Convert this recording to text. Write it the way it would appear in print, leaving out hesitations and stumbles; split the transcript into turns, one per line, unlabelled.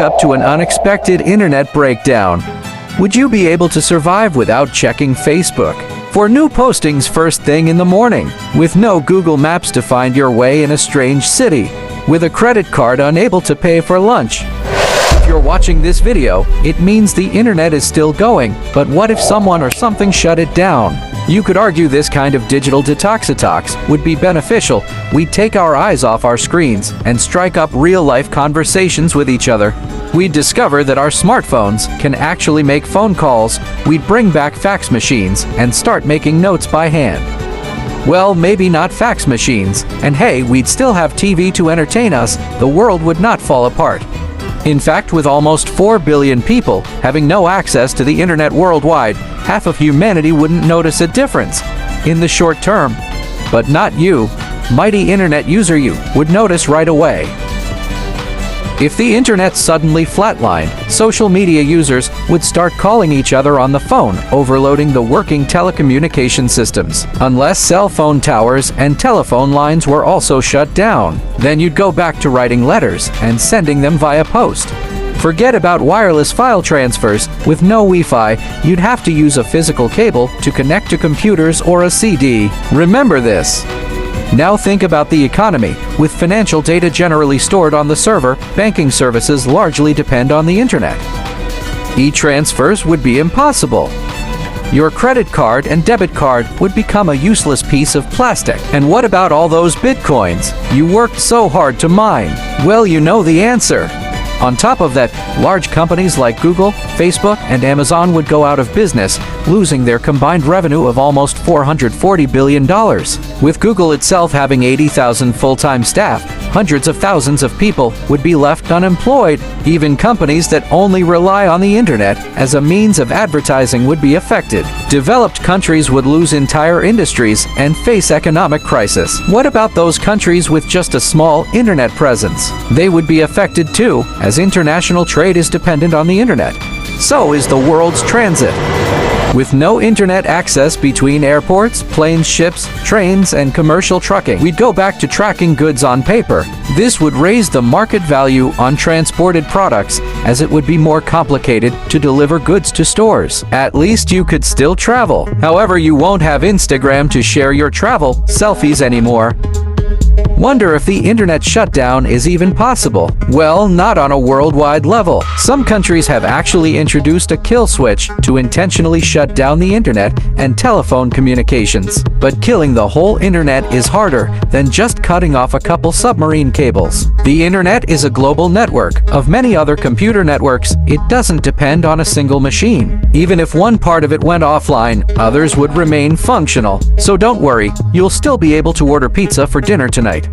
up to an unexpected internet breakdown. Would you be able to survive without checking Facebook for new postings first thing in the morning, with no Google Maps to find your way in a strange city, with a credit card unable to pay for lunch? If you're watching this video, it means the internet is still going, but what if someone or something shut it down? You could argue this kind of digital detox would be beneficial. We'd take our eyes off our screens and strike up real-life conversations with each other. We'd discover that our smartphones can actually make phone calls. We'd bring back fax machines and start making notes by hand. Well, maybe not fax machines. And hey, we'd still have TV to entertain us. The world would not fall apart. In fact, with almost 4 billion people having no access to the internet worldwide, half of humanity wouldn't notice a difference in the short term. But not you. Mighty internet user you would notice right away. If the internet suddenly flatlined, social media users would start calling each other on the phone, overloading the working telecommunication systems. Unless cell phone towers and telephone lines were also shut down, then you'd go back to writing letters and sending them via post. Forget about wireless file transfers. With no Wi-Fi, you'd have to use a physical cable to connect to computers or a CD. Remember this. Now think about the economy. With financial data generally stored on the server, banking services largely depend on the internet. E-transfers would be impossible. Your credit card and debit card would become a useless piece of plastic. And what about all those bitcoins you worked so hard to mine? Well, you know the answer. On top of that, large companies like Google, Facebook, and Amazon would go out of business, losing their combined revenue of almost $440 billion. With Google itself having 80,000 full-time staff, hundreds of thousands of people would be left unemployed. Even companies that only rely on the internet as a means of advertising would be affected. Developed countries would lose entire industries and face economic crisis. What about those countries with just a small internet presence? They would be affected too, as international trade is dependent on the internet. So is the world's transit. With no internet access between airports, planes, ships, trains, and commercial trucking, we'd go back to tracking goods on paper. This would raise the market value on transported products, as it would be more complicated to deliver goods to stores. At least you could still travel. However, you won't have Instagram to share your travel selfies anymore. Wonder if the internet shutdown is even possible? Well, not on a worldwide level. Some countries have actually introduced a kill switch to intentionally shut down the internet and telephone communications. But killing the whole internet is harder than just cutting off a couple submarine cables. The internet is a global network of many other computer networks. It doesn't depend on a single machine. Even if one part of it went offline, others would remain functional. So don't worry, you'll still be able to order pizza for dinner tonight.